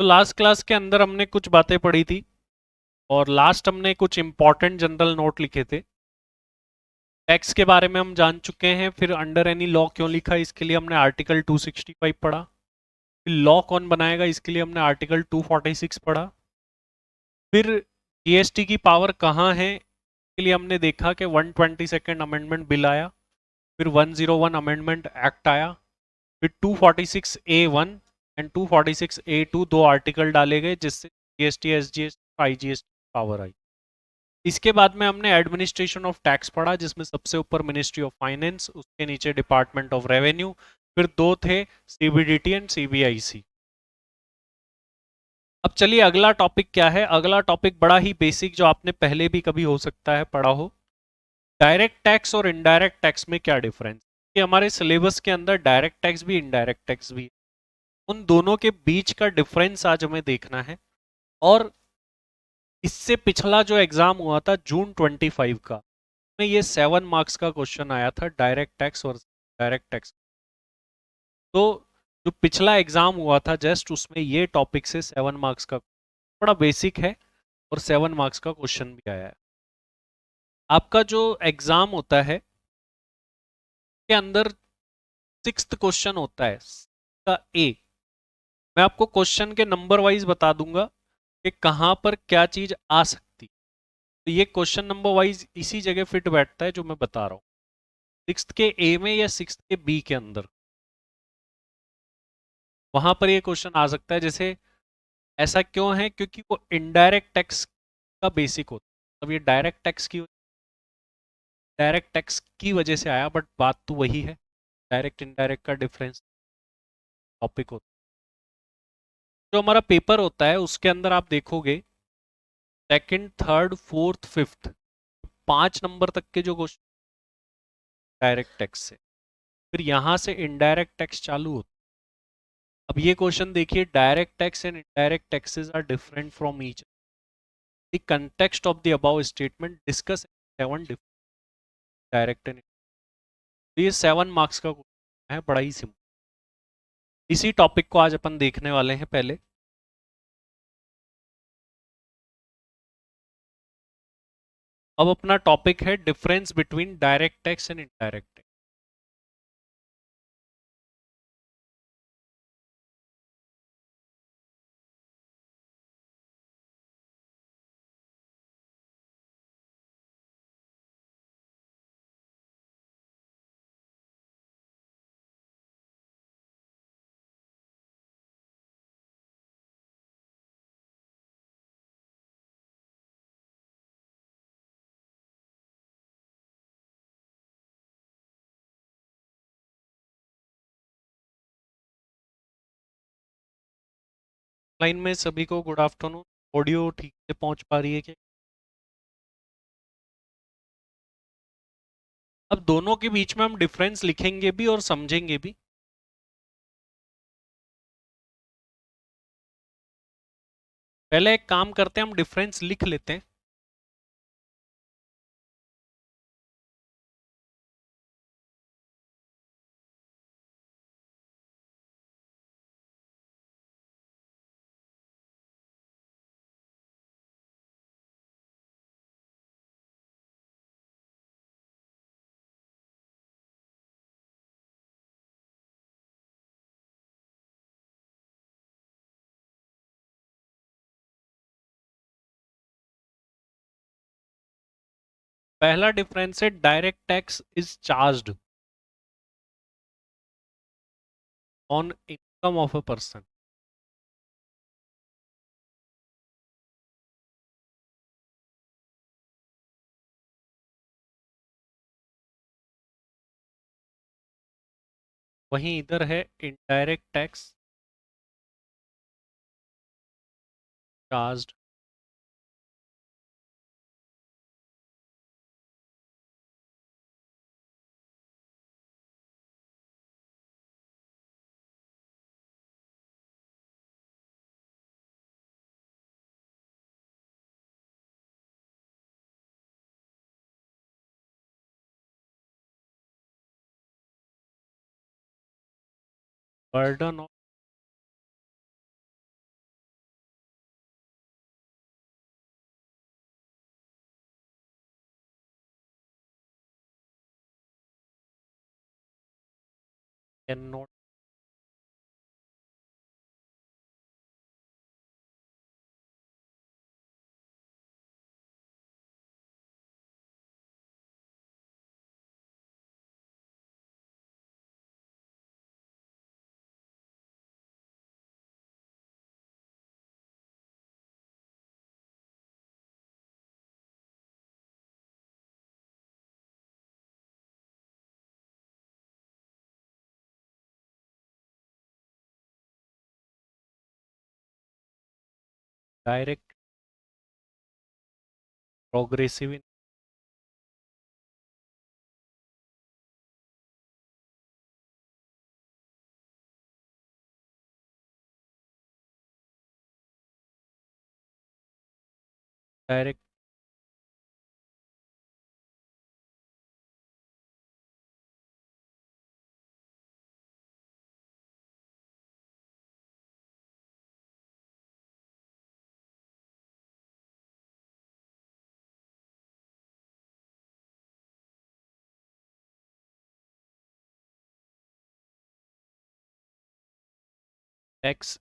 Last class के अंदर हमने कुछ बातें पढ़ी थी और लास्ट हमने कुछ इंपॉर्टेंट जनरल नोट लिखे थे। टैक्स के बारे में हम जान चुके हैं, फिर अंडर एनी लॉ क्यों लिखा इसके लिए हमने आर्टिकल 265 पढ़ा। फिर लॉ कौन बनाएगा इसके लिए हमने आर्टिकल 246 पढ़ा। फिर जीएसटी की पावर कहाँ है इसके लिए हमने देखा कि 122nd अमेंडमेंट बिल आया, फिर 101 अमेंडमेंट एक्ट आया, फिर 246A1 एंड 246A2 दो आर्टिकल डाले गए जिससे जीएसटी एसजीएसटी आईजीएसटी पावर आई। इसके बाद में हमने एडमिनिस्ट्रेशन ऑफ टैक्स पढ़ा जिसमें सबसे ऊपर मिनिस्ट्री ऑफ फाइनेंस, उसके नीचे डिपार्टमेंट ऑफ रेवेन्यू, फिर दो थे सीबीडीटी एंड सीबीआईसी। अब चलिए अगला टॉपिक क्या है। अगला टॉपिक बड़ा ही बेसिक जो आपने पहले भी कभी हो सकता है पढ़ा हो। डायरेक्ट टैक्स और इनडायरेक्ट टैक्स में क्या डिफरेंस। कि हमारे सिलेबस के अंदर डायरेक्ट टैक्स भी इनडायरेक्ट टैक्स भी है, उन दोनों के बीच का डिफरेंस आज हमें देखना है। और इससे पिछला जो एग्जाम हुआ था जून 25 का, में ये 7 मार्क्स का क्वेश्चन आया था डायरेक्ट टैक्स और डायरेक्ट टैक्स। तो जो पिछला एग्जाम हुआ था जस्ट उसमें ये टॉपिक से 7 मार्क्स का बड़ा बेसिक है और 7 मार्क्स का क्वेश्चन भी आया है। आपका जो एग्जाम होता है के अंदर 6th क्वेश्चन होता है का ए। मैं आपको क्वेश्चन के नंबर वाइज बता दूंगा कि कहां पर क्या चीज आ सकती। तो ये क्वेश्चन नंबर वाइज इसी जगह फिट बैठता है जो मैं बता रहा हूँ, 6th के ए में या 6th के बी के अंदर, वहां पर ये क्वेश्चन आ सकता है। जैसे ऐसा क्यों है, क्योंकि वो इनडायरेक्ट टैक्स का बेसिक होता है। अब ये डायरेक्ट टैक्स की वजह से आया, बट बात तो वही है, डायरेक्ट इनडायरेक्ट का डिफरेंस टॉपिक होता है। जो हमारा पेपर होता है उसके अंदर आप देखोगे second, third, fourth, fifth, 5 number तक के जो क्वेश्चन डायरेक्ट टैक्स से, फिर यहां से इनडायरेक्ट टैक्स चालू होता है। अब ये क्वेश्चन देखिए, direct tax and indirect taxes are different from each the context of the above statement discuss 7 direct and. तो ये 7 मार्क्स का क्वेश्चन है, बड़ा ही सिंपल। इसी टॉपिक को आज अपन देखने वाले हैं पहले। अब अपना टॉपिक है difference between direct tax and indirect tax. Line में सभी को गुड आफ्टरनून। ऑडियो ठीक से पहुंच पा रही है क्या। अब दोनों के बीच में हम डिफरेंस लिखेंगे भी और समझेंगे भी। पहले एक काम करते हैं, हम डिफरेंस लिख लेते हैं। पहला डिफरेंस है direct tax is charged on income of a person. वहीं इधर है indirect tax charged burden of can not direct progressive direct tax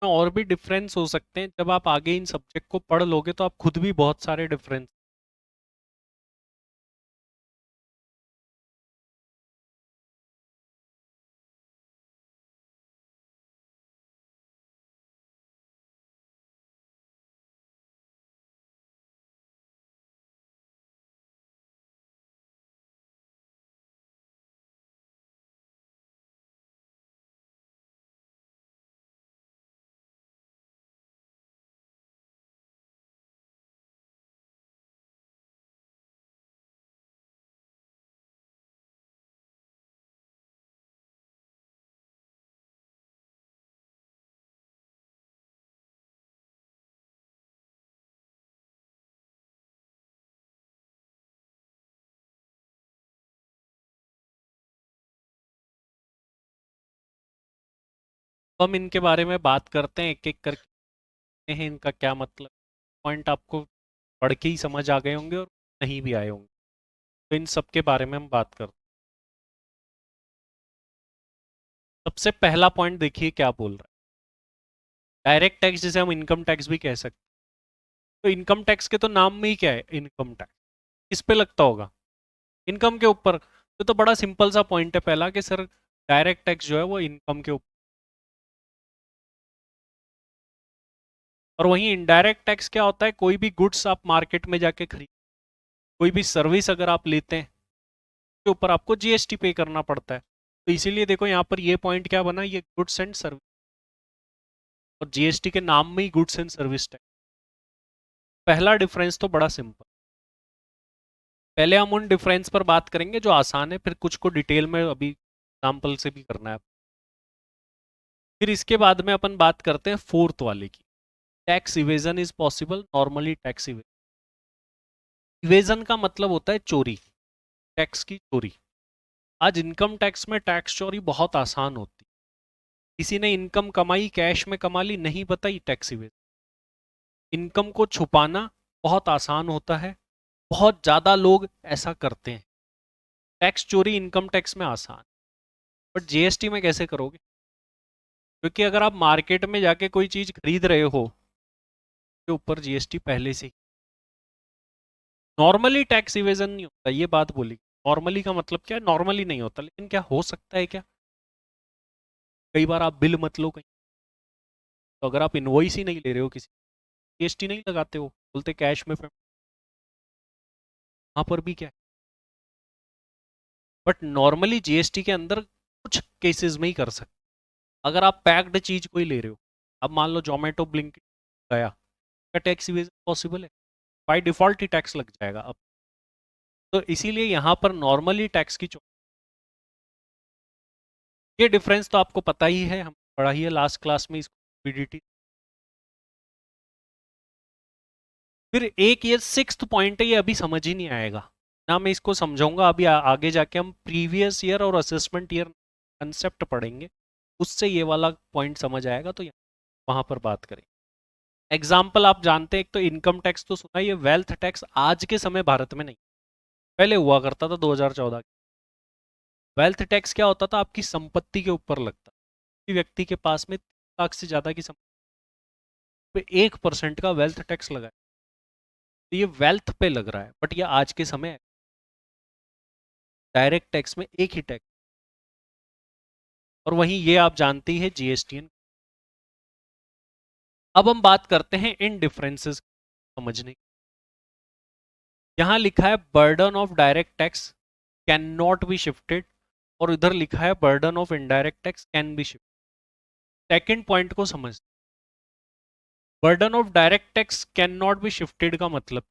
और भी डिफरेंस हो सकते हैं। जब आप आगे इन सब्जेक्ट को पढ़ लोगे तो आप खुद भी बहुत सारे डिफरेंस तो हम इनके बारे में बात करते हैं एक एक करके हैं इनका क्या मतलब। पॉइंट आपको पढ़ के ही समझ आ गए होंगे और नहीं भी आए होंगे। तो इन सब के बारे में हम बात करते हैं। सबसे पहला पॉइंट देखिए क्या बोल रहा है। डायरेक्ट टैक्स जिसे हम इनकम टैक्स भी कह सकते हैं। तो इनकम टैक्स के तो नाम में ही क्या है, इनकम टैक्स। किस पे लगता होगा, इनकम के ऊपर। तो बड़ा सिंपल सा पॉइंट है पहला कि सर डायरेक्ट टैक्स जो है वो इनकम के ऊपर। और वहीं इनडायरेक्ट टैक्स क्या होता है, कोई भी गुड्स आप मार्केट में जाके खरीद, कोई भी सर्विस अगर आप लेते हैं के ऊपर आपको जीएसटी पे करना पड़ता है। तो इसीलिए देखो यहाँ पर ये पॉइंट क्या बना, ये गुड्स एंड सर्विस, और जीएसटी के नाम में ही गुड्स एंड सर्विस टैक्स। पहला डिफरेंस तो बड़ा सिंपल। पहले हम उन डिफरेंस पर बात करेंगे जो आसान है, फिर कुछ को डिटेल में अभी एग्जाम्पल से भी करना है। फिर इसके बाद में अपन बात करते हैं फोर्थ वाले की, tax evasion is possible normally. Tax evasion का मतलब होता है चोरी, टैक्स की चोरी। आज इनकम टैक्स में टैक्स चोरी बहुत आसान होती। किसी ने इनकम कमाई, कैश में कमा ली, नहीं बताई, टैक्स इवेजन। इनकम को छुपाना बहुत आसान होता है, बहुत ज़्यादा लोग ऐसा करते हैं। टैक्स चोरी इनकम टैक्स में आसान, बट जीएसटी में कैसे करोगे? क्योंकि अगर आप मार्केट में जाके कोई चीज़ खरीद रहे हो के ऊपर जीएसटी पहले से ही। नॉर्मली टैक्स इवेजन नहीं होता, ये बात बोली। नॉर्मली का मतलब क्या है, नॉर्मली नहीं होता, लेकिन क्या हो सकता है क्या, कई बार आप बिल मत लो कहीं, तो अगर आप इनवॉइस ही नहीं ले रहे हो किसी, जीएसटी नहीं लगाते हो, बोलते कैश में पेमेंट, वहाँ पर भी क्या है। बट नॉर्मली जीएसटी के अंदर कुछ केसेस में ही कर सकते। अगर आप पैक्ड चीज कोई ले रहे हो, अब मान लो जोमेटो ब्लिंकिट गया, क्या टैक्स इवेजन पॉसिबल है? बाय डिफॉल्ट ही टैक्स लग जाएगा अब। तो इसीलिए यहाँ पर नॉर्मली टैक्स की ये डिफरेंस तो आपको पता ही है, हम पढ़ा ही है लास्ट क्लास में इसको, पीडीटी। फिर एक ये सिक्स्थ पॉइंट है, ये अभी समझ ही नहीं आएगा ना, मैं इसको समझाऊंगा अभी आगे जाके हम प्रीवियस ईयर और असेसमेंट ईयर कंसेप्ट पढ़ेंगे, उससे ये वाला पॉइंट समझ आएगा, तो वहां पर बात करें। एग्जाम्पल आप जानते हैं, एक तो इनकम टैक्स तो सुना, ये वेल्थ टैक्स आज के समय भारत में नहीं, पहले हुआ करता था 2014। वेल्थ टैक्स क्या होता था, आपकी संपत्ति के ऊपर लगता, किसी व्यक्ति के पास में 3 लाख से ज्यादा की संपत्ति पे 1% का वेल्थ टैक्स लगा है। तो ये वेल्थ पे लग रहा है, बट ये आज के समय डायरेक्ट टैक्स में एक ही टैक्स। और वहीं ये आप जानते ही है जीएसटी। अब हम बात करते हैं इन डिफरेंसेस समझने की। यहां लिखा है burden of direct tax can not be shifted, और इधर लिखा है burden of indirect tax can be shifted. Second point को समझ, burden of direct tax can not be shifted का मतलब,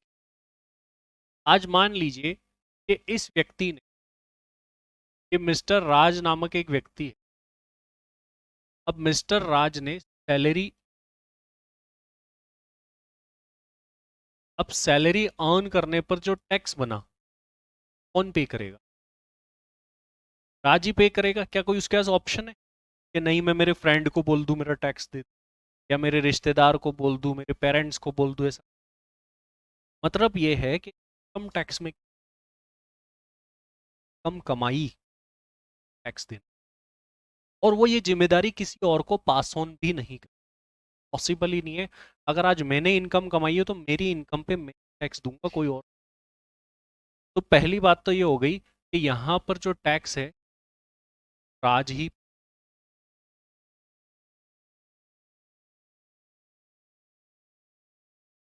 आज मान लीजिए कि इस व्यक्ति ने, ये मिस्टर राज नामक एक व्यक्ति है, अब मिस्टर राज ने सैलरी, अब सैलरी अर्न करने पर जो टैक्स बना, कौन पे करेगा? राज ही पे करेगा। क्या कोई उसके पास ऑप्शन है कि नहीं मैं मेरे फ्रेंड को बोल दूं मेरा टैक्स दे, या मेरे रिश्तेदार को बोल दूं, मेरे पेरेंट्स को बोल दूं? ऐसा मतलब ये है कि कम टैक्स में कम कमाई टैक्स देना, और वो ये जिम्मेदारी किसी और को पास ऑन भी नहीं कर, पॉसिबल ही नहीं है। अगर आज मैंने इनकम कमाई है तो मेरी इनकम पे मैं टैक्स दूंगा, कोई और। तो पहली बात तो ये हो गई कि यहाँ पर जो टैक्स है राज ही।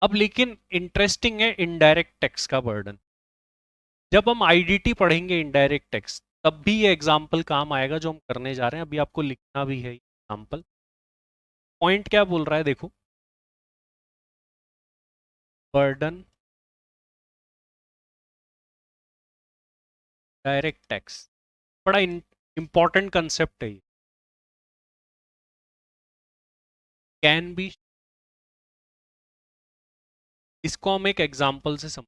अब लेकिन इंटरेस्टिंग है इनडायरेक्ट टैक्स का बर्डन। जब हम आईडीटी पढ़ेंगे इनडायरेक्ट टैक्स, तब भी ये एग्जाम्पल काम आएगा जो हम करने जा रहे हैं। अभी आपको लिखना भी है एग्जाम्पल। पॉइंट क्या बोल रहा है देखो, बर्डन डायरेक्ट टैक्स, बड़ा इंपॉर्टेंट कंसेप्ट है ये, कैन बी। इसको हम एक एग्जाम्पल से समझ,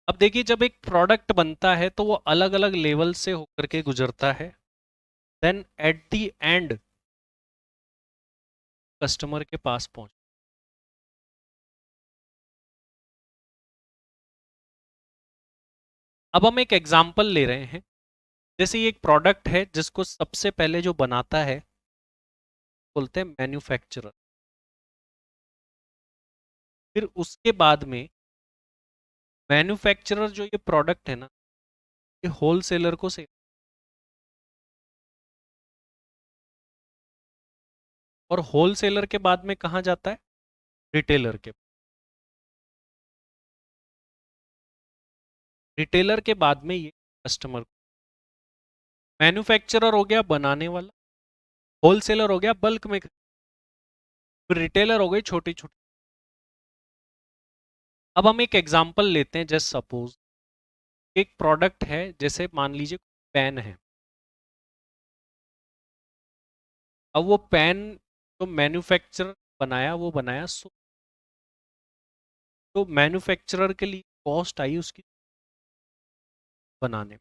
अब देखिए जब एक प्रोडक्ट बनता है तो वो अलग अलग लेवल से होकर के गुजरता है, then at the end customer के पास पहुंच। अब हम एक एग्जाम्पल ले रहे हैं। जैसे ये एक प्रोडक्ट है जिसको सबसे पहले जो बनाता है बोलते हैं मैन्युफैक्चरर। फिर उसके बाद में मैन्युफैक्चरर जो ये प्रोडक्ट है ना, ये होलसेलर को सेल, और होलसेलर के बाद में कहाँ जाता है? रिटेलर के। रिटेलर के बाद में ये कस्टमर। मैन्युफैक्चरर हो गया बनाने वाला, होलसेलर हो गया बल्क में, फिर रिटेलर हो गई छोटी छोटी। अब हम एक एग्जांपल लेते हैं। जस्ट सपोज एक प्रोडक्ट है, जैसे मान लीजिए पेन है। अब वो पेन जो मैन्युफैक्चरर बनाया, वो बनाया तो मैन्युफैक्चरर के लिए कॉस्ट आई उसकी बनाने में।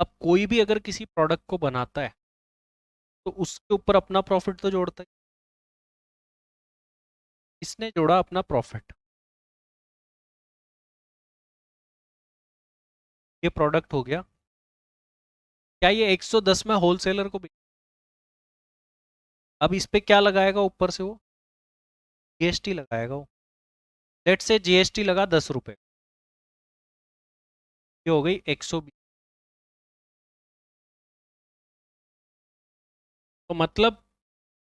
अब कोई भी अगर किसी प्रोडक्ट को बनाता है तो उसके ऊपर अपना प्रॉफिट तो जोड़ता है। इसने जोड़ा अपना प्रॉफिट। ये प्रोडक्ट हो गया। क्या ये 110 में होलसेलर को अब इस पे क्या लगाएगा ऊपर से? वो जीएसटी लगाएगा। वो लेट से जीएसटी लगा 10 रुपए, ये हो गई 120। तो मतलब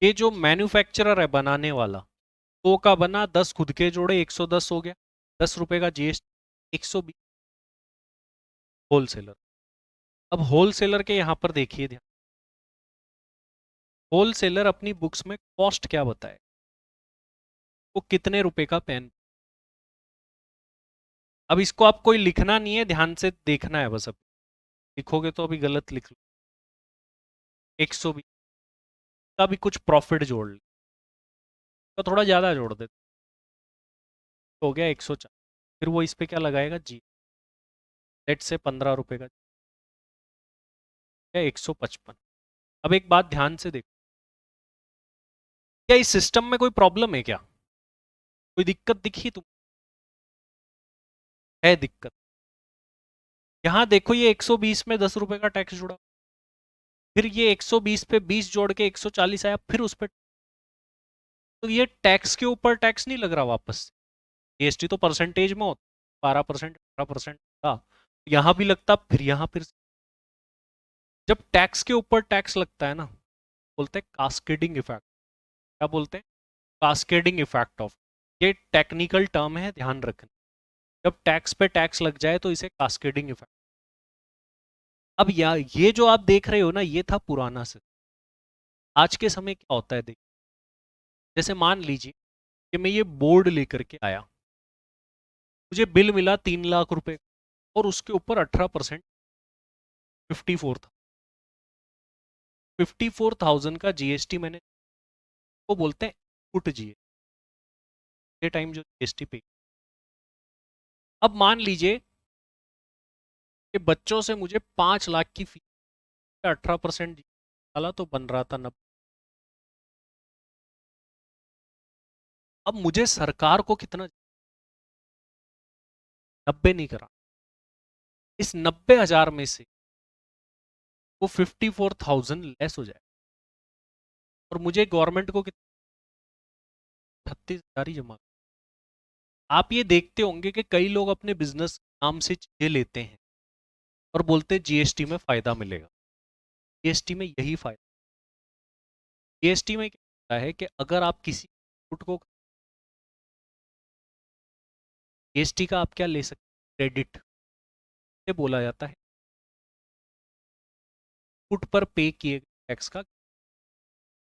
ये जो मैन्युफैक्चरर है बनाने वाला, तो का बना 10 खुद के जोड़े 110 हो गया, 10 रुपए का जीएसटी 120 होलसेलर। अब होलसेलर के यहां पर देखिए ध्यान, होलसेलर अपनी बुक्स में कॉस्ट क्या बताए, वो कितने रुपए का पेन। अब इसको आप कोई लिखना नहीं है, ध्यान से देखना है बस। अब लिखोगे तो अभी गलत लिख लो। 120 का भी कुछ प्रॉफिट जोड़ ले, तो थोड़ा ज्यादा जोड़ दे, तो हो गया 140। फिर वो इस पे क्या लगाएगा? जी, लेट से 15 रुपए का, 155। अब एक बात ध्यान से देखो, क्या इस सिस्टम में कोई प्रॉब्लम है? क्या कोई दिक्कत दिखी? तुम है दिक्कत? यहां देखो, ये 120 में 10 रुपए का टैक्स जुड़ा, फिर ये 120 पे 20 जोड़ के 140 आया, फिर उस पर। तो ये टैक्स के ऊपर टैक्स नहीं लग रहा वापस। जीएसटी तो परसेंटेज में होता, 12%, 18% था, यहां भी लगता, फिर यहां फिर। जब टैक्स के ऊपर टैक्स लगता है ना, बोलते हैं कास्केडिंग इफेक्ट। क्या बोलते हैं? Cascading effect of. ये टेक्निकल टर्म है, ध्यान रखना। जब टैक्स पे टैक्स लग जाए तो इसे कास्केडिंग इफेक्ट। अब ये जो आप देख रहे हो ना, ये था पुराना से। आज के समय क्या होता है, देखिए, जैसे मान लीजिए कि मैं ये बोर्ड लेकर के आया, मुझे बिल मिला 3 लाख रुपए, और उसके ऊपर 18%, 54 था। 54,000 का जीएसटी मैंने, वो बोलते हैं इनपुट जीएसटी, टाइम जो जीएसटी पे। अब मान लीजिए कि बच्चों से मुझे 5 लाख की फीस, 18% डाला तो बन रहा था 90। अब मुझे सरकार को कितना? 90 नहीं करा, इस 90,000 में से वो 54,000 लेस हो जाए, और मुझे गवर्नमेंट को कितना? 36,000 ही जमा। आप ये देखते होंगे कि कई लोग अपने बिजनेस नाम से चीजें लेते हैं और बोलते हैं जीएसटी में फायदा मिलेगा। जीएसटी में यही फायदा, जीएसटी में क्या होता है कि अगर आप किसी इनपुट को, जीएसटी का आप क्या ले सकते हैं? क्रेडिट से बोला जाता है, इनपुट पर पे किए टैक्स का।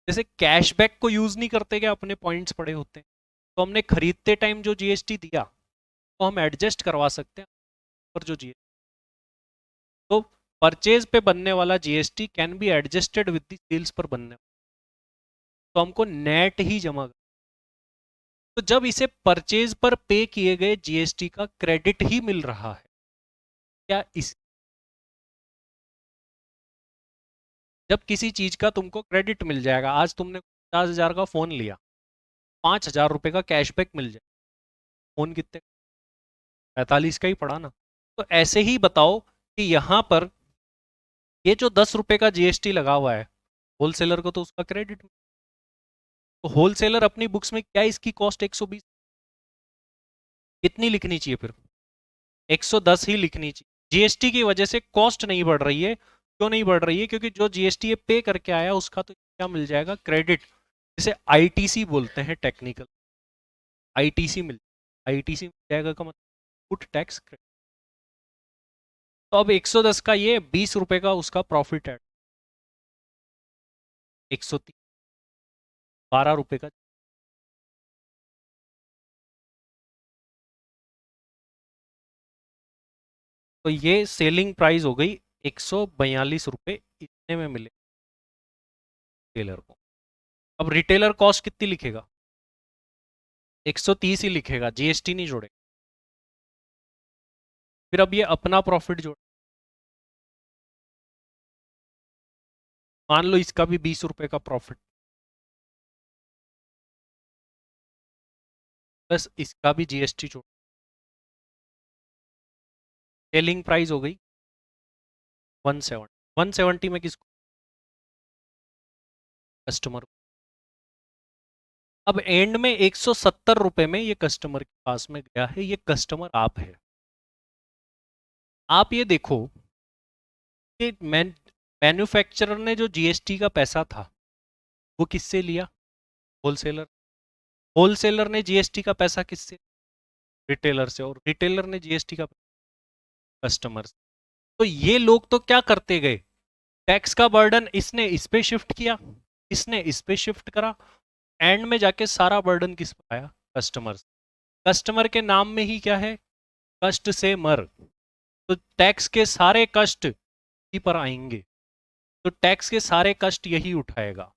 जैसे कैशबैक को यूज नहीं करते, क्या अपने पॉइंट्स पड़े होते हैं, तो हमने खरीदते टाइम जो जीएसटी दिया, तो हम एडजस्ट करवा सकते हैं पर जो जीएसटी, तो परचेज पे बनने वाला GST can be adjusted with the sales पर बनने, तो हमको नेट ही जमा। तो जब इसे परचेज पर पे किए गए जीएसटी का क्रेडिट ही मिल रहा है, क्या इस, जब किसी चीज का तुमको क्रेडिट मिल जाएगा, आज तुमने 50,000 का फोन लिया, 5,000 रुपए का कैशबैक मिल जाए, फोन कितने? 45 का ही पड़ा ना। तो ऐसे ही बताओ कि यहां पर ये जो 10 रुपए का जीएसटी लगा हुआ है, होलसेलर को तो उसका क्रेडिट, तो होलसेलर अपनी बुक्स में क्या इसकी कॉस्ट 120, कितनी लिखनी चाहिए फिर? 110 ही लिखनी चाहिए। जीएसटी की वजह से कॉस्ट नहीं बढ़ रही है। क्यों नहीं बढ़ रही है? क्योंकि जो जीएसटी ये पे करके आया उसका तो क्या मिल जाएगा? क्रेडिट, जिसे आईटीसी बोलते हैं, टेक्निकल आईटीसी मिल, आईटीसी मिल जाएगा का मतलब गुड टैक्स क्रेडिट। तो अब 110 का ये 20 रुपए का उसका प्रॉफिट है, 130, 12 रुपए का। तो ये सेलिंग प्राइस हो गई 142 रुपए, इतने में मिले रिटेलर को। अब रिटेलर कॉस्ट कितनी लिखेगा? 130 ही लिखेगा, जीएसटी नहीं जोड़े। फिर अब ये अपना प्रॉफिट जोड़, मान लो इसका भी 20 रुपए का प्रॉफिट, प्लस इसका भी जीएसटी जोड़, सेलिंग प्राइस हो गई 170। 170 में किसको? कस्टमर। अब एंड में 170 रुपए में ये कस्टमर के पास में गया है, ये कस्टमर आप है। आप ये देखो कि मैन्युफैक्चरर ने जो जीएसटी का पैसा था वो किससे लिया? होलसेलर। होलसेलर ने जीएसटी का पैसा किससे? रिटेलर से। और रिटेलर ने जीएसटी का कस्टमर से। तो ये लोग तो क्या करते गए? टैक्स का बर्डन इसने इस पे शिफ्ट किया, इसने इस पे शिफ्ट करा, एंड में जाके सारा बर्डन किस पर आया? कस्टमर। कस्टमर के नाम में ही क्या है? कष्ट से मर। तो टैक्स के सारे कष्ट इसी पर आएंगे, तो टैक्स के सारे कष्ट यही उठाएगा।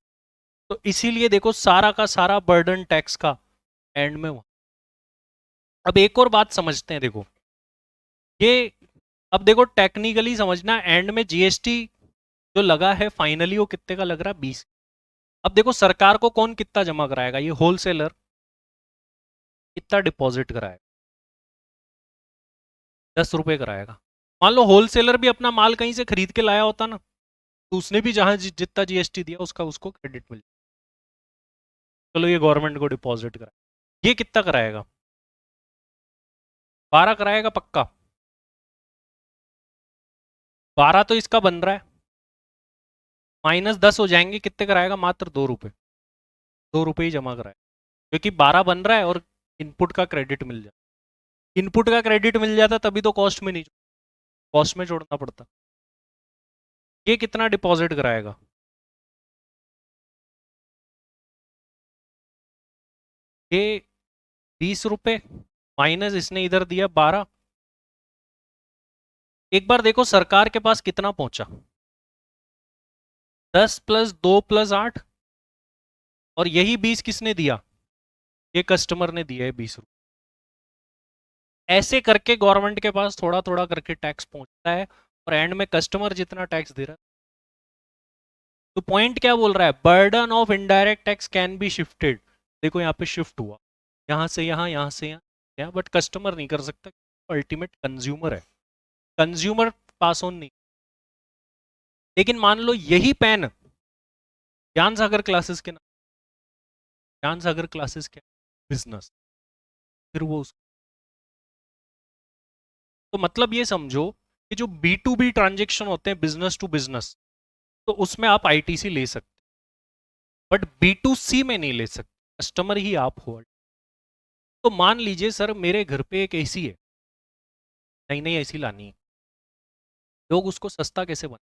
तो इसीलिए देखो सारा का सारा बर्डन टैक्स का एंड में हुआ। अब एक और बात समझते हैं, देखो ये, अब देखो टेक्निकली समझना, एंड में जीएसटी जो लगा है फाइनली वो कितने का लग रहा है? 20। अब देखो सरकार को कौन कितना जमा कराएगा? ये होलसेलर कितना डिपॉजिट कराएगा? 10 रुपए कराएगा। मान लो होलसेलर भी अपना माल कहीं से खरीद के लाया होता ना, तो उसने भी जहां जितना जीएसटी दिया उसका उसको क्रेडिट मिल, चलो ये गवर्नमेंट को डिपॉजिट कराए, ये कितना कराएगा? 12 कराएगा पक्का। 12 तो इसका बन रहा है, -10 हो जाएंगे, कितने कराएगा? मात्र 2 रुपए। 2 रुपए ही जमा कराए, क्योंकि 12 बन रहा है और इनपुट का क्रेडिट मिल जाए। इनपुट का क्रेडिट मिल जाता तभी तो कॉस्ट में नहीं, कॉस्ट में जोड़ना पड़ता। ये कितना डिपॉजिट कराएगा? ये 20 रुपए, माइनस इसने इधर दिया 12। एक बार देखो सरकार के पास कितना पहुंचा? 10 + 2 + 8, और यही 20 किसने दिया? ये कस्टमर ने दिया है 20 रुपए। ऐसे करके गवर्नमेंट के पास थोड़ा थोड़ा करके टैक्स पहुंचता है, और एंड में कस्टमर जितना टैक्स दे रहा है। तो पॉइंट क्या बोल रहा है? Burden of indirect tax can be shifted. देखो यहाँ पे शिफ्ट हुआ, यहाँ से यहाँ, यहाँ से यहाँ, बट कस्टमर नहीं कर सकता, अल्टीमेट कंज्यूमर है, कंज्यूमर पास ऑन नहीं। लेकिन मान लो यही पेन ज्ञान सागर क्लासेस के नाम, ज्ञान सागर क्लासेस के बिजनेस, फिर वो तो मतलब ये समझो कि जो B2B ट्रांजेक्शन होते हैं, बिजनेस टू बिजनेस, तो उसमें आप आईटीसी ले सकते, बट B2C में नहीं ले सकते, कस्टमर ही आप हो। तो मान लीजिए सर मेरे घर पे एक एसी है, नई नई एसी लानी है, लोग उसको सस्ता कैसे बना,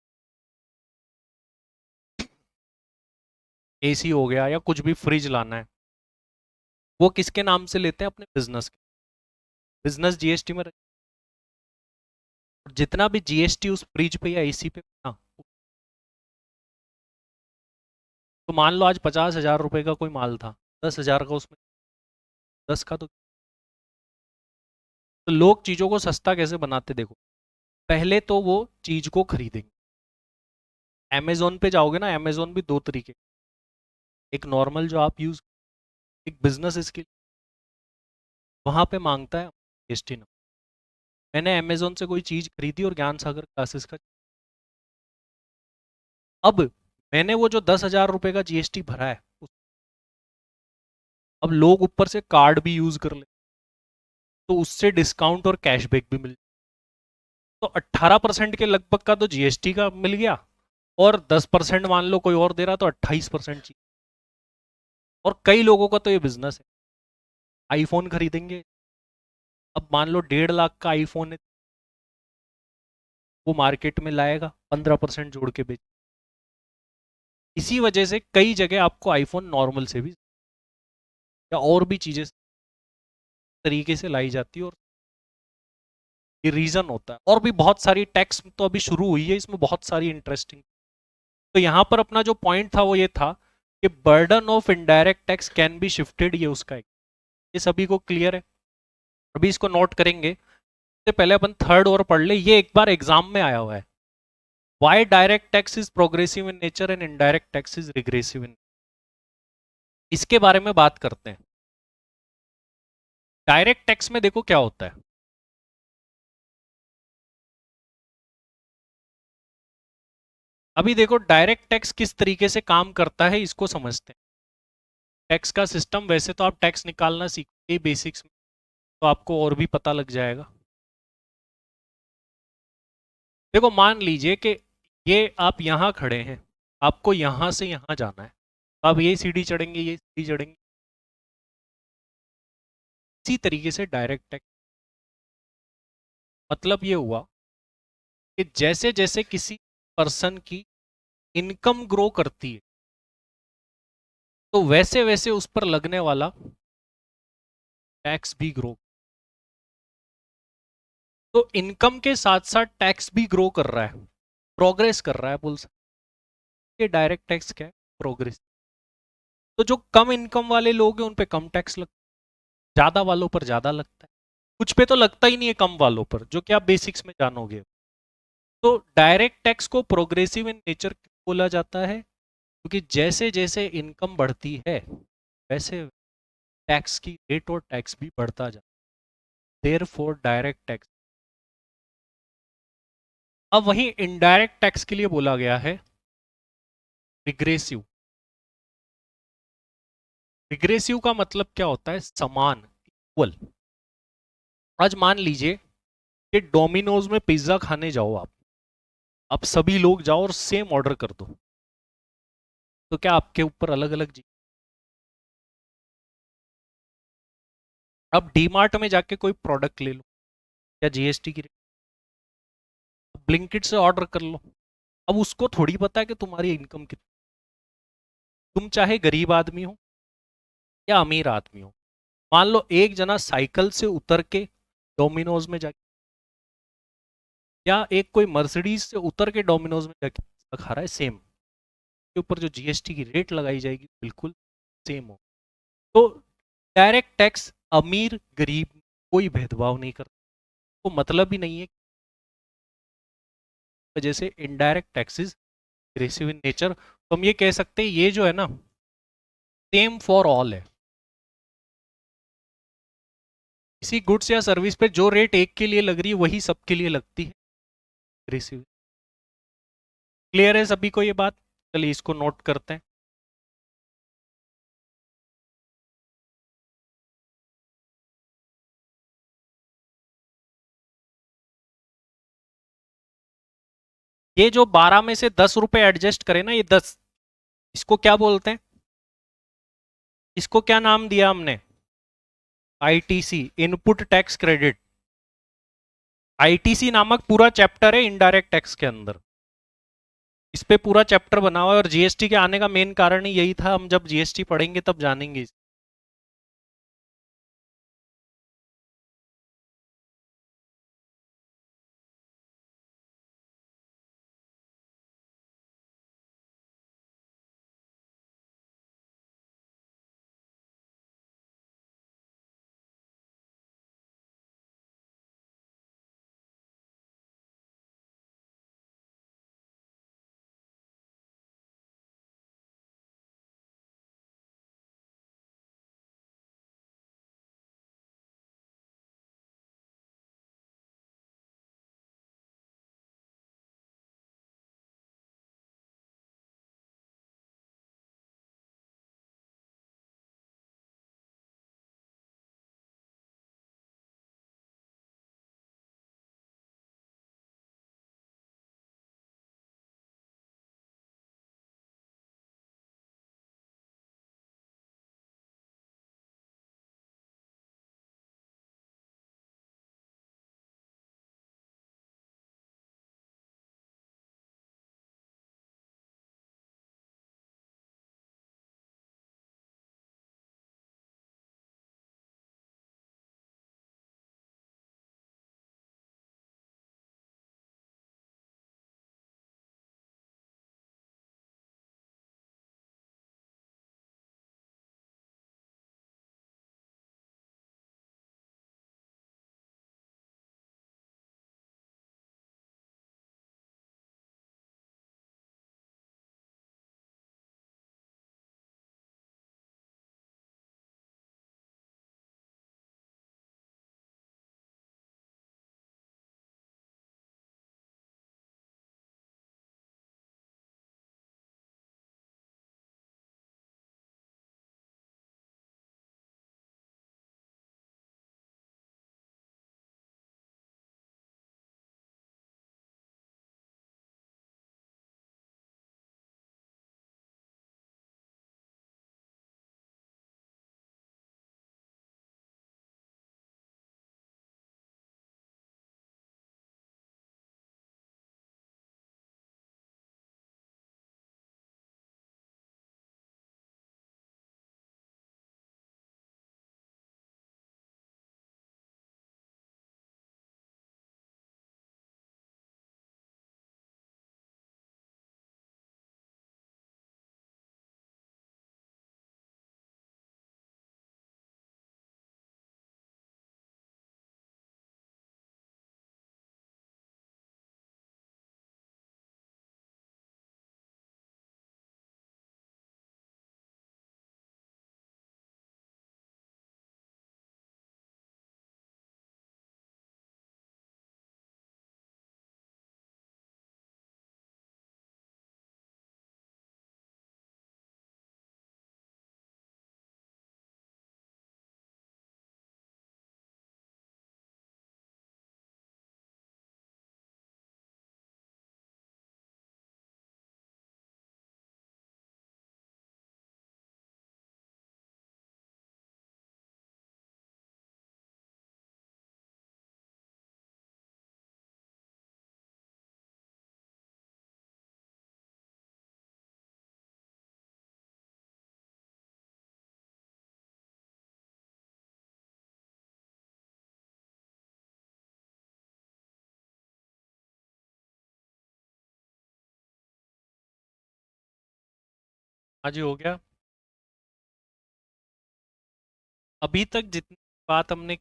एसी हो गया या कुछ भी, फ्रिज लाना है, वो किसके नाम से लेते हैं? अपने बिजनेस के। बिजनेस जीएसटी में जितना भी जीएसटी उस फ्रिज पे या एसी पे ना, तो मान लो आज 50,000 रुपए का कोई माल था, 10,000 का उसमें, 10 का तो लोग चीजों को सस्ता कैसे बनाते देखो, पहले तो वो चीज को खरीदेंगे। अमेजोन पे जाओगे ना, अमेजोन भी दो तरीके, एक नॉर्मल जो आप यूज, एक बिजनेस इसके, वहां पे मांगता है जीएसटी नंबर, मैंने अमेजोन से कोई चीज खरीदी और ज्ञान सागर क्लासेस का, अब मैंने वो जो 10,000 रुपए का जीएसटी भरा है, अब लोग ऊपर से कार्ड भी यूज कर ले, तो उससे डिस्काउंट और कैशबैक भी मिल, तो 18% के लगभग का तो जीएसटी का मिल गया, और 10% मान लो कोई और दे रहा तो 28%। और कई लोगों का तो ये बिजनेस है, आईफोन खरीदेंगे, अब मान लो 1.5 लाख का आईफोन है, वो मार्केट में लाएगा 15% जोड़ के बेच, इसी वजह से कई जगह आपको आईफोन नॉर्मल से भी या और भी चीजें तरीके से लाई जाती है, और ये रीजन होता है। और भी बहुत सारी टैक्स तो अभी शुरू हुई है, इसमें बहुत सारी इंटरेस्टिंग। तो यहाँ पर अपना जो पॉइंट था वो ये था कि burden of indirect tax can be shifted, ये उसका एक, ये सभी को क्लियर है। अभी इसको नोट करेंगे, इससे पहले अपन थर्ड और पढ़ ले, ये एक बार एग्जाम में आया हुआ है, why direct tax is progressive in nature and indirect tax is regressive in, इसके बारे में बात करते हैं। डायरेक्ट टैक्स में देखो क्या होता है, अभी देखो डायरेक्ट टैक्स किस तरीके से काम करता है इसको समझते हैं। टैक्स का सिस्टम, वैसे तो आप टैक्स निकालना सीखोगे बेसिक्स में, तो आपको और भी पता लग जाएगा। देखो मान लीजिए कि ये आप यहाँ खड़े हैं, आपको यहाँ से यहाँ जाना है, आप ये सीढ़ी चढ़ेंगे, ये सीढ़ी चढ़ेंगे, इसी तरीके से डायरेक्ट टैक्स, मतलब ये हुआ कि जैसे जैसे किसी पर्सन की इनकम ग्रो करती है, तो वैसे वैसे उस पर लगने वाला टैक्स भी ग्रो, तो इनकम के साथ साथ टैक्स भी ग्रो कर रहा है, प्रोग्रेस कर रहा है, बोल सकते। डायरेक्ट टैक्स क्या है? प्रोग्रेस। तो जो कम इनकम वाले लोग हैं उन पे कम टैक्स लगता है, ज्यादा वालों पर ज्यादा लगता है, कुछ पे तो लगता ही नहीं है कम वालों पर, जो कि आप बेसिक्स में जानोगे। तो डायरेक्ट टैक्स को प्रोग्रेसिव इन नेचर बोला जाता है, क्योंकि जैसे जैसे इनकम बढ़ती है वैसे टैक्स की रेट और टैक्स भी बढ़ता जाता है, देयर फॉर डायरेक्ट टैक्स। अब वहीं इनडायरेक्ट टैक्स के लिए बोला गया है रिग्रेसिव। रिग्रेसिव का मतलब क्या होता है? समान, इक्वल। आज मान लीजिए कि डोमिनोज में पिज्जा खाने जाओ आप सभी लोग जाओ और सेम ऑर्डर कर दो, तो क्या आपके ऊपर अलग अलग जी, अब डीमार्ट में जाके कोई प्रोडक्ट ले लो, या जीएसटी की, ब्लिंकिट से ऑर्डर कर लो, अब उसको थोड़ी पता है कि तुम्हारी इनकम कितनी, तुम चाहे गरीब आदमी हो या अमीर आदमी हो, मान लो एक जना साइकिल से उतर के डोमिनोज में जाके, या एक कोई मर्सिडीज से उतर के डोमिनोज में जाके खा रहा है, सेम, के ऊपर जो जीएसटी की रेट लगाई जाएगी बिल्कुल सेम हो। तो डायरेक्ट टैक्स अमीर गरीब कोई भेदभाव नहीं करता, तो मतलब ही नहीं है, वजह से indirect taxes aggressive in nature, तो हम ये कह सकते हैं ये जो है ना, सेम फॉर ऑल है, किसी गुड्स या सर्विस पे जो रेट एक के लिए लग रही है वही सबके लिए लगती है, एग्रेसिव। क्लियर है सभी को ये बात? चलिए इसको नोट करते हैं। ये जो 12 में से 10 रुपए एडजस्ट करें ना, ये 10, इसको क्या बोलते हैं? इसको क्या नाम दिया हमने? ITC, input tax credit. ITC नामक पूरा चैप्टर है इनडायरेक्ट टैक्स के अंदर, इस पे पूरा चैप्टर बना हुआ है, और जीएसटी के आने का मेन कारण ही यही था, हम जब जीएसटी पढ़ेंगे तब जानेंगे। आज ही हो गया। अभी तक जितनी बात हमने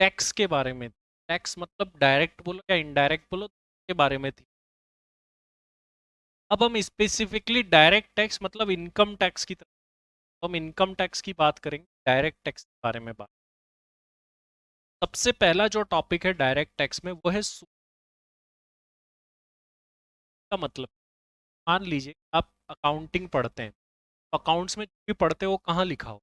टैक्स के बारे में, टैक्स मतलब डायरेक्ट बोलो या इनडायरेक्ट बोलो के बारे में थी। अब हम स्पेसिफिकली डायरेक्ट टैक्स मतलब इनकम टैक्स की तरफ, तो हम इनकम टैक्स की बात करेंगे, डायरेक्ट टैक्स के बारे में बात। सबसे पहला जो टॉपिक है डायरेक्ट टैक्स में वो है का मतलब। मान लीजिए आप अकाउंटिंग पढ़ते हैं, अकाउंट्स में जो भी पढ़ते हो वो कहाँ लिखा हो?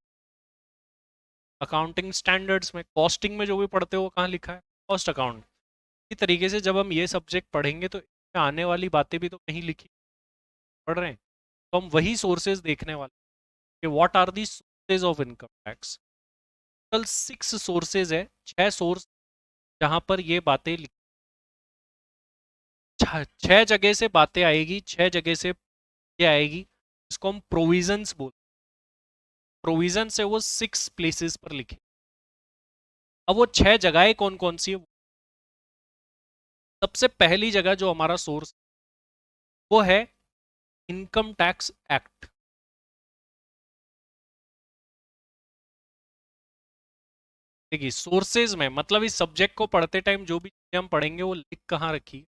अकाउंटिंग स्टैंडर्ड्स में। कॉस्टिंग में जो भी पढ़ते हो वो कहाँ लिखा है? Cost account. इसी तरीके से जब हम ये सब्जेक्ट पढ़ेंगे तो इसमें आने वाली बातें भी तो कहीं लिखी पढ़ रहे हैं, तो हम वही सोर्सेज देखने वाले कि what are the sources of income tax. कल 6 सोर्सेज है, 6 सोर्स जहां पर ये बातें 6 जगह से बातें आएगी, 6 जगह से ये आएगी। इसको हम प्रोविजंस बोलते हैं। प्रोविजन से वो 6 प्लेसेस पर लिखे। अब वो 6 जगहें कौन कौन सी है? सबसे पहली जगह जो हमारा सोर्स वो है इनकम टैक्स एक्ट। देखिए सोर्सेज में मतलब इस सब्जेक्ट को पढ़ते टाइम जो भी चीजें हम पढ़ेंगे वो लिख कहाँ रखी।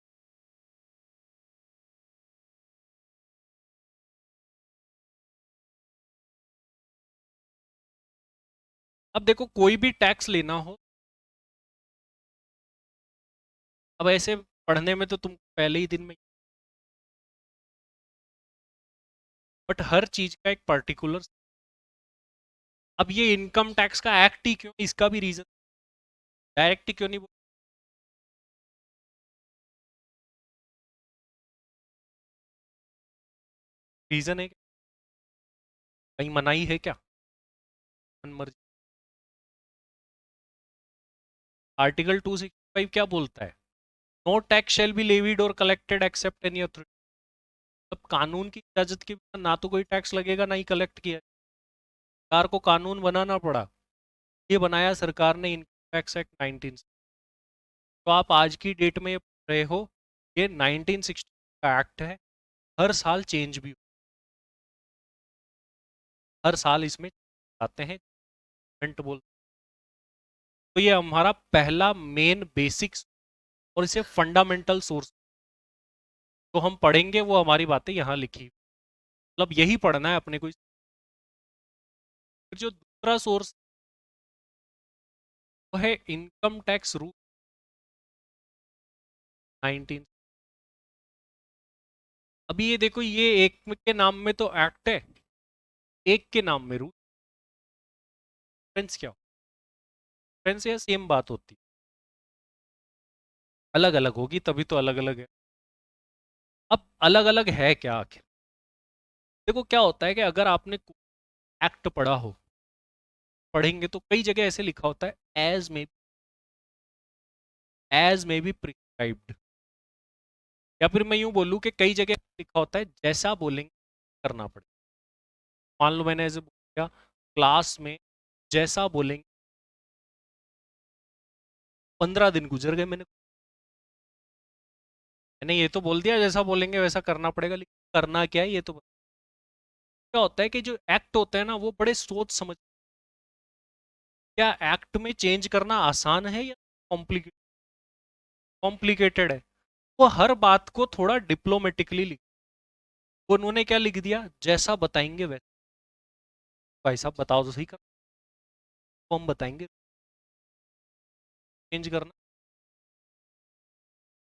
अब देखो कोई भी टैक्स लेना हो, अब ऐसे पढ़ने में तो तुम पहले ही दिन में, बट हर चीज का एक पर्टिकुलर। अब ये इनकम टैक्स का एक्ट ही क्यों, इसका भी रीजन। डायरेक्ट ही क्यों नहीं? रीजन है कि कहीं मनाही है क्या? मनमर्जी। आर्टिकल 265 क्या बोलता है? No tax shall be levied और कलेक्टेड एक्सेप्ट एनी अथॉरिटी। अब कानून की इजाजत के बिना ना तो कोई टैक्स लगेगा ना ही कलेक्ट किया। सरकार को कानून बनाना पड़ा। ये बनाया सरकार ने इनकम टैक्स एक्ट 19। तो आप आज की डेट में ये पढ़ रहे हो, ये 1960 का एक्ट है। हर साल चेंज भी हर साल इसमें आते हैं, amendment बोल। तो ये हमारा पहला मेन बेसिक्स और इसे फंडामेंटल सोर्स तो हम पढ़ेंगे, वो हमारी बातें यहाँ लिखी मतलब यही पढ़ना है अपने को। फिर जो दूसरा सोर्स वो है इनकम टैक्स रूल 19। अभी ये देखो ये एक के नाम में तो एक्ट है, एक के नाम में रूल। डिफरेंस क्या हो? डिफरेंस या सेम बात होती? अलग अलग होगी तभी तो अलग अलग है। अब अलग अलग है क्या आखिर? देखो क्या होता है कि अगर आपने एक्ट पढ़ा हो, पढ़ेंगे तो कई जगह ऐसे लिखा होता है एज में बी प्रिस्क्राइब्ड। या फिर मैं यूं बोलूं कि कई जगह लिखा होता है जैसा बोलेंगे करना पड़ेगा। मान लो मैंने ऐसे बोल दिया क्लास में जैसा बोलेंगे, 15 दिन गुजर गए, मैंने ये तो बोल दिया जैसा बोलेंगे वैसा करना पड़ेगा, लेकिन करना क्या है ये तो क्या होता है कि जो एक्ट होते हैं ना वो बड़े सोच समझ। क्या एक्ट में चेंज करना आसान है या कॉम्प्लिकेटेड? कॉम्प्लिकेटेड है। वो हर बात को थोड़ा डिप्लोमेटिकली लिख, उन्होंने क्या लिख दिया, जैसा बताएंगे वैसा। भाई साहब बताओ तो सही, कर तो हम बताएंगे चेंज करना।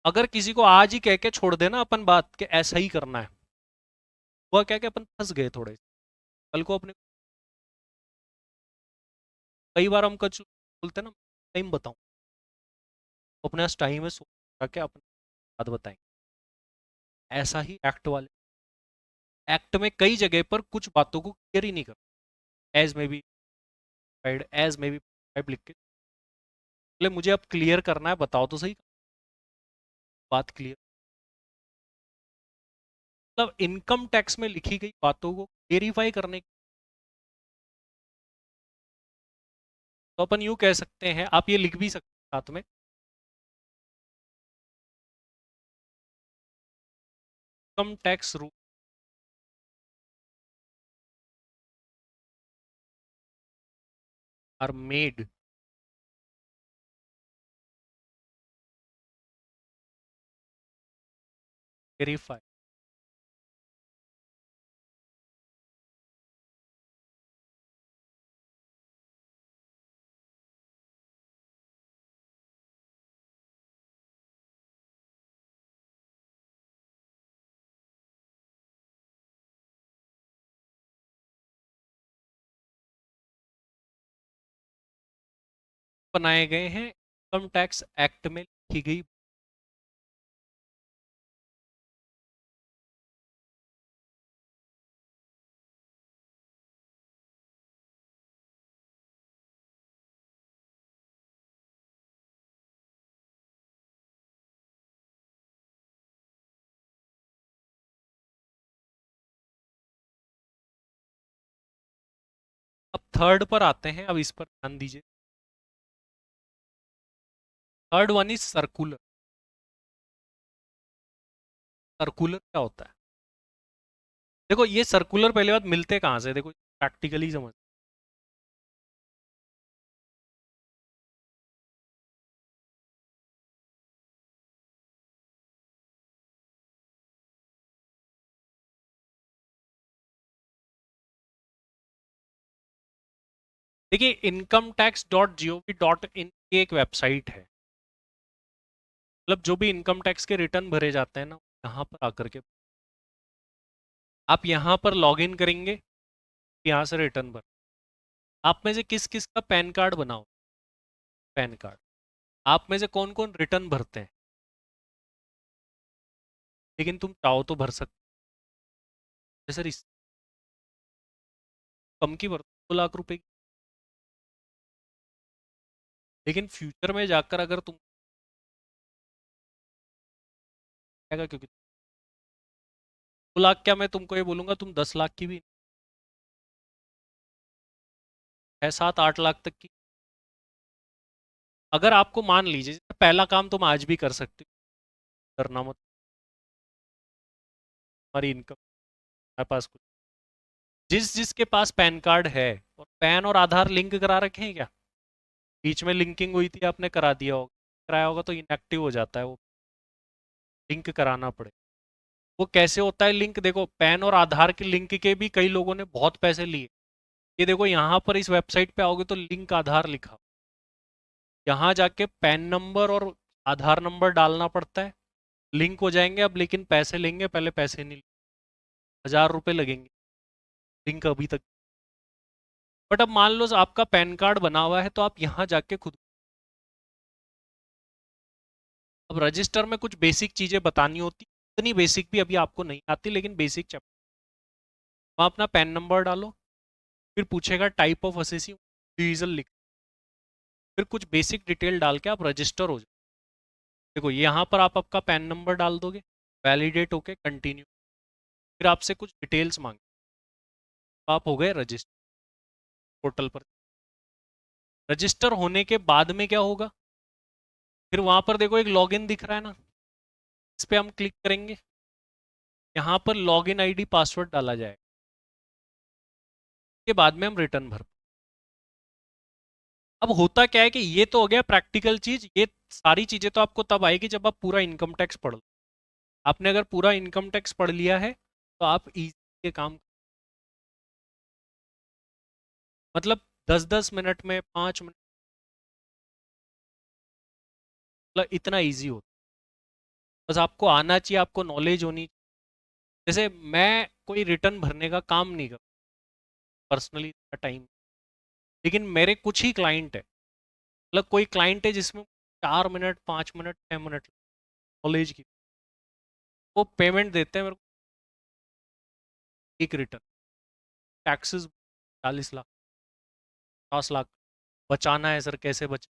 अगर किसी को आज ही कह के छोड़ देना अपन बात के ऐसा ही करना है, वह क्या कि अपन फंस गए थोड़े। कल को अपने, कई बार हम कुछ बोलते हैं ना, टाइम बताऊं, अपने पास टाइम है सोच के अपने बात बताएंगे। ऐसा ही एक्ट वाले, एक्ट में कई जगह पर कुछ बातों को क्लियर ही नहीं करते। एज में बी एज में बी लिख के, बोले मुझे अब क्लियर करना है बताओ तो सही, बात क्लियर। मतलब इनकम टैक्स में लिखी गई बातों को क्लेरिफाई करने, तो अपन यूं कह सकते हैं, आप ये लिख भी सकते हैं साथ में, income tax rule are made verify. बनाए गए हैं इनकम टैक्स एक्ट में लिखी गई। अब थर्ड पर आते हैं, अब इस पर ध्यान दीजिए। Third one is circular. Circular क्या होता है? देखो ये सर्कुलर पहले बात मिलते कहाँ से, देखो प्रैक्टिकली समझ। देखिए income tax dot G O V dot in की एक वेबसाइट है। मतलब जो भी इनकम टैक्स के रिटर्न भरे जाते हैं ना, यहाँ पर आकर के आप यहाँ पर लॉग इन करेंगे, यहाँ से रिटर्न भर। आप में से किस किस का पैन कार्ड बनाओ? Pan card. आप में से कौन कौन रिटर्न भरते हैं? लेकिन तुम चाहो तो भर सकते हो। सर इस कम की भर 2 लाख रुपए की। लेकिन फ्यूचर में जाकर अगर तुम क्योंकि 2 लाख क्या, मैं तुमको ये बोलूंगा तुम 10 लाख की भी है, 7-8 लाख तक की। अगर आपको मान लीजिए पहला काम तुम आज भी कर सकते हो, करना मत। हमारी इनकम हमारे पास कुछ, जिस जिसके पास पैन कार्ड है और पैन और आधार लिंक करा रखे हैं क्या? बीच में लिंकिंग हुई थी, आपने करा दिया होगा, कराया होगा तो इनएक्टिव हो जाता है वो। लिंक कराना पड़े। वो कैसे होता है लिंक? देखो पैन और आधार के लिंक के भी कई लोगों ने बहुत पैसे लिए। ये देखो यहाँ पर इस वेबसाइट पे आओगे तो लिंक आधार लिखा, यहाँ जाके पैन नंबर और आधार नंबर डालना पड़ता है, लिंक हो जाएंगे। अब लेकिन पैसे लेंगे, पहले पैसे नहीं, 1000 रुपये लगेंगे लिंक अभी तक। बट अब मान लो आपका पैन कार्ड बना हुआ है तो आप यहाँ जाके खुद, अब रजिस्टर में कुछ बेसिक चीजें बतानी होती, इतनी बेसिक भी अभी आपको नहीं आती, लेकिन बेसिक चैप्टर। वहाँ अपना पैन नंबर डालो, फिर पूछेगा टाइप ऑफ असेसी, इंडिविजुअल लिख, फिर कुछ बेसिक डिटेल डाल के आप रजिस्टर हो जाओ। देखो यहाँ पर आप आपका पैन नंबर डाल दोगे, वैलिडेट होके कंटिन्यू, फिर आपसे कुछ डिटेल्स मांगे, तो आप हो गए रजिस्टर पोर्टल पर। रजिस्टर होने के बाद में क्या होगा? फिर वहां पर देखो एक लॉगिन दिख रहा है ना, इस पर हम क्लिक करेंगे। यहाँ पर लॉगिन आईडी पासवर्ड डाला जाएगा, के बाद में हम रिटर्न भर। अब होता क्या है कि ये तो हो गया प्रैक्टिकल चीज, ये सारी चीजें तो आपको तब आएगी जब आप पूरा इनकम टैक्स पढ़ लो। आपने अगर पूरा इनकम टैक्स पढ़ लिया है तो आप इजी ये काम, मतलब 10-10 मिनट में, 5 मिनट, मतलब इतना इजी होता है। बस आपको आना चाहिए, आपको नॉलेज होनी। जैसे मैं कोई रिटर्न भरने का काम नहीं करता पर्सनली टाइम, लेकिन मेरे कुछ ही क्लाइंट है, मतलब कोई क्लाइंट है जिसमें 4 मिनट, 5 मिनट, 6 मिनट नॉलेज की, वो पेमेंट देते हैं मेरे को एक रिटर्न। टैक्सेस 40 लाख, 50 लाख बचाना है सर, कैसे बचा?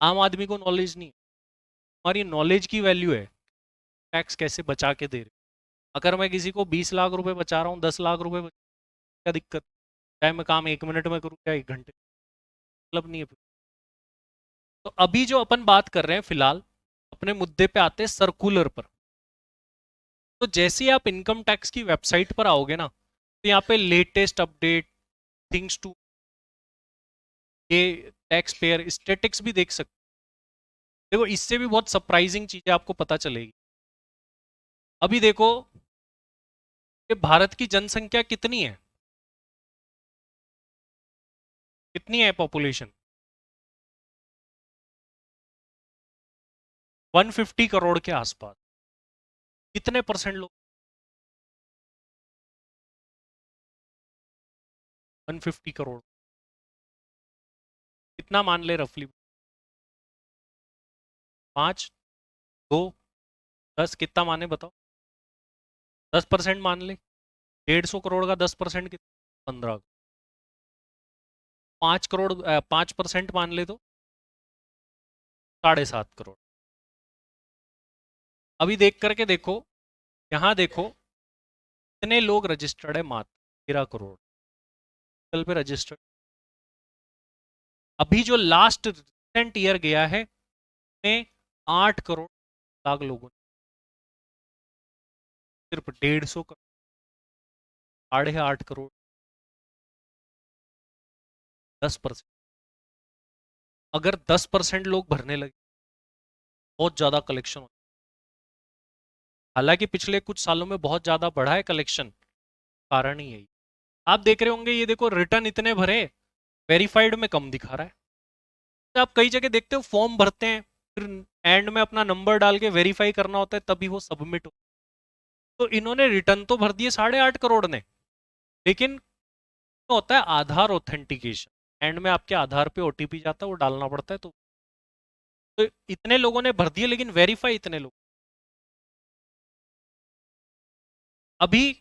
आम आदमी को नॉलेज नहीं है। हमारी नॉलेज की वैल्यू है, टैक्स कैसे बचा के दे रहे। अगर मैं किसी को 20 लाख रुपए बचा रहा हूँ, 10 लाख रुपए क्या दिक्कत? चाहे मैं काम 1 मिनट में करूँ या 1 घंटे, मतलब नहीं है। तो अभी जो अपन बात कर रहे हैं फिलहाल, अपने मुद्दे पे आते हैं सर्कुलर पर। तो जैसे ही आप इनकम टैक्स की वेबसाइट पर आओगे ना, तो यहाँ पे लेटेस्ट अपडेट, थिंग्स टू, ये टैक्स पेयर स्टेटिक्स भी देख सकते हो। देखो इससे भी बहुत सरप्राइजिंग चीजें आपको पता चलेगी। अभी देखो कि भारत की जनसंख्या कितनी है, कितनी है पॉपुलेशन? 150 करोड़ के आसपास। कितने परसेंट लोग? 150 करोड़। कितना मान ले रफली? 5, 2, 10, कितना माने बताओ? 10% मान ले। 150 करोड़ का 10% कितना? 15। 5 करोड़, 5% मान ले तो 7.5 करोड़। अभी देख करके देखो, यहाँ देखो कितने लोग रजिस्टर्ड है, मात्र 13 करोड़ कल पे रजिस्टर्ड। अभी जो लास्ट रिसेंट ईयर गया है में 8 करोड़ लाख लोगों ने, सिर्फ 150 करोड़, 8.5 करोड़, 10%। अगर 10% लोग भरने लगे, बहुत ज्यादा कलेक्शन होता है। हालांकि पिछले कुछ सालों में बहुत ज्यादा बढ़ा है कलेक्शन, कारण ही यही। आप देख रहे होंगे, ये देखो रिटर्न इतने भरे, वेरीफाइड में कम दिखा रहा है। तो आप कई जगह देखते हो फॉर्म भरते हैं, फिर एंड में अपना नंबर डाल के वेरीफाई करना होता है, तभी वो सबमिट हो। तो इन्होंने रिटर्न तो भर दिए 8.5 करोड़ ने, लेकिन तो होता है आधार ऑथेंटिकेशन, एंड में आपके आधार पे ओटीपी जाता है, वो डालना पड़ता है। तो इतने लोगों ने भर दिए, लेकिन वेरीफाई इतने लोग। अभी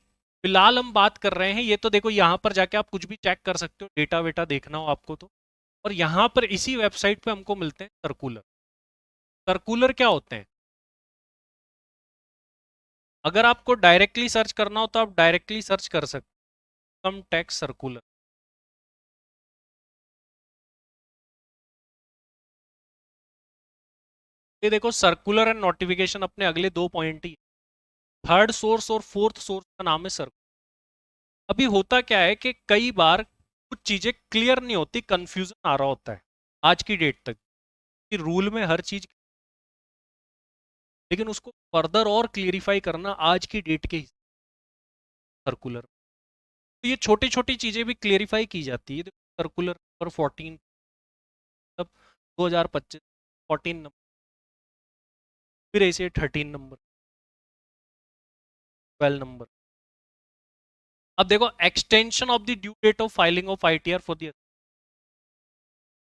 फिलहाल हम बात कर रहे हैं, ये तो देखो यहाँ पर जाके आप कुछ भी चेक कर सकते हो, डेटा वेटा देखना हो आपको तो। और यहाँ पर इसी वेबसाइट पे हमको मिलते हैं सर्कुलर। सर्कुलर क्या होते हैं? अगर आपको डायरेक्टली सर्च करना हो तो आप डायरेक्टली सर्च कर सकते हो, इनकम टैक्स सर्कुलर। ये देखो सर्कुलर एंड नोटिफिकेशन अपने अगले 2 पॉइंट ही। थर्ड सोर्स और फोर्थ सोर्स का नाम है सर्कुलर। अभी होता क्या है कि कई बार कुछ चीजें क्लियर नहीं होती, कंफ्यूजन आ रहा होता है आज की डेट तक, कि रूल में हर चीज, लेकिन उसको फर्दर और क्लियरिफाई करना आज की डेट के सर्कुलर। तो ये छोटी छोटी चीजें भी क्लियरिफाई की जाती है। सर्कुलर नंबर 14, तब 2025, 14 नंबर, फिर ऐसे 13 नंबर, 12 नंबर। अब देखो extension of the due date of filing of ITR for the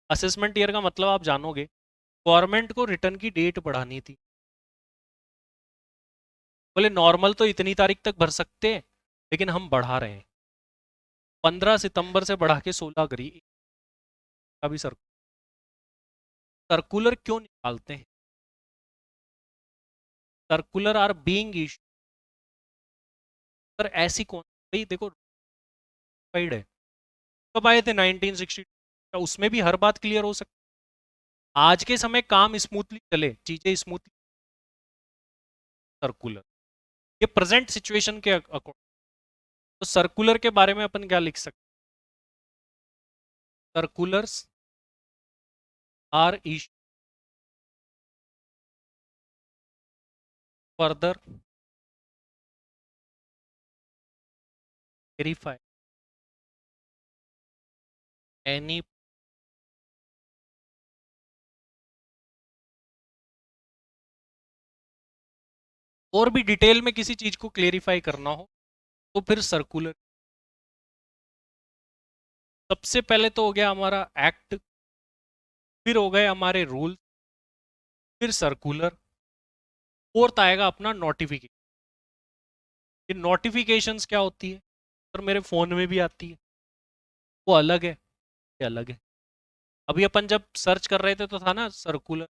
assessment year का मतलब आप जानोगे, गवर्नमेंट को रिटर्न की डेट बढ़ानी थी। बोले नॉर्मल तो इतनी तारीख तक भर सकते हैं, लेकिन हम बढ़ा रहे हैं, 15 सितंबर से बढ़ा के 16 करी का भी। सर्कुलर क्यों निकालते हैं? Circular are being issue. Sir ऐसी कौन, भाई देखो फाइड है, कब आए थे 1960, उसमें भी हर बात क्लियर हो सकती। आज के समय काम स्मूथली चले, चीजें स्मूथली, सर्कुलर, ये प्रेजेंट सिचुएशन के अकॉर्डिंग। तो सर्कुलर के बारे में अपन क्या लिख सकते? Circulars are issue further verify any. और भी डिटेल में किसी चीज को क्लेरिफाई करना हो तो फिर सर्कुलर। सबसे पहले तो हो गया हमारा एक्ट, फिर हो गए हमारे रूल, फिर सर्कुलर, फोर्थ आएगा अपना नोटिफिकेशन। ये नोटिफिकेशंस क्या होती है? सर मेरे फोन में भी आती है, वो अलग है, ये अलग है। अभी अपन जब सर्च कर रहे थे तो था ना सर्कुलर।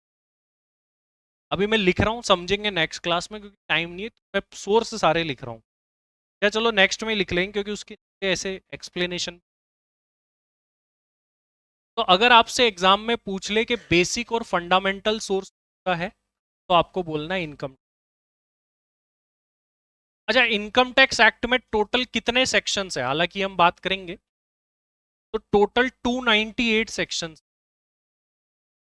अभी मैं लिख रहा हूँ, समझेंगे नेक्स्ट क्लास में, क्योंकि टाइम नहीं है, तो मैं सोर्स सारे लिख रहा हूँ। या चलो नेक्स्ट में लिख लेंगे, क्योंकि उसके ऐसे एक्सप्लेनेशन। तो अगर आपसे एग्जाम में पूछ ले कि बेसिक और फंडामेंटल सोर्स का है, तो आपको बोलना है इनकम। अच्छा, इनकम टैक्स एक्ट में टोटल कितने सेक्शंस है, हालांकि हम बात करेंगे तो टोटल 298 सेक्शन,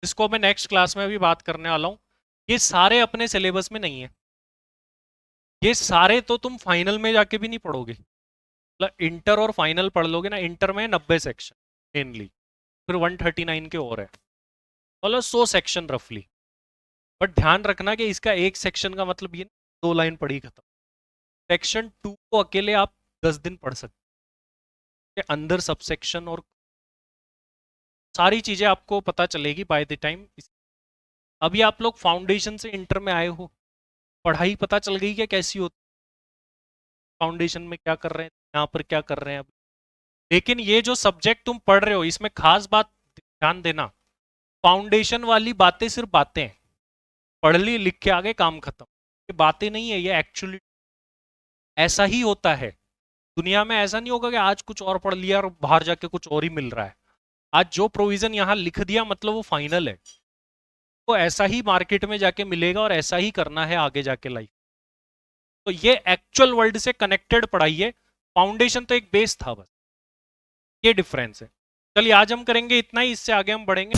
जिसको मैं नेक्स्ट क्लास में भी बात करने वाला हूं। ये सारे अपने सिलेबस में नहीं है, ये सारे तो तुम फाइनल में जाके भी नहीं पढ़ोगे। मतलब इंटर और फाइनल पढ़ लोगे ना, इंटर में 90 सेक्शन मेनली, फिर 139 के और है, मतलब 100 सेक्शन रफली। बट ध्यान रखना कि इसका एक सेक्शन का मतलब ये 2 लाइन पढ़ी खत्म। सेक्शन 2 को अकेले आप 10 दिन पढ़ सकते हैं, अंदर सब सेक्शन और सारी चीजें आपको पता चलेगी बाय द टाइम। अभी आप लोग फाउंडेशन से इंटर में आए हो, पढ़ाई पता चल गई क्या कैसी होती, फाउंडेशन में क्या कर रहे हैं, यहाँ पर क्या कर रहे हैं। लेकिन ये जो सब्जेक्ट तुम पढ़ रहे हो, इसमें खास बात ध्यान देना, फाउंडेशन वाली बातें सिर्फ बातें हैं, पढ़ ली लिख के आगे काम खत्म। ये बातें नहीं है, ये एक्चुअली ऐसा ही होता है। दुनिया में ऐसा नहीं होगा कि आज कुछ और पढ़ लिया और बाहर जाके कुछ और ही मिल रहा है। आज जो प्रोविजन यहाँ लिख दिया मतलब वो फाइनल है, तो ऐसा ही मार्केट में जाके मिलेगा और ऐसा ही करना है आगे जाके लाइफ। तो ये एक्चुअल वर्ल्ड से कनेक्टेड पढ़ाई है, फाउंडेशन तो एक बेस था बस, ये डिफरेंस है। चलिए आज हम करेंगे इतना ही, इससे आगे हम बढ़ेंगे।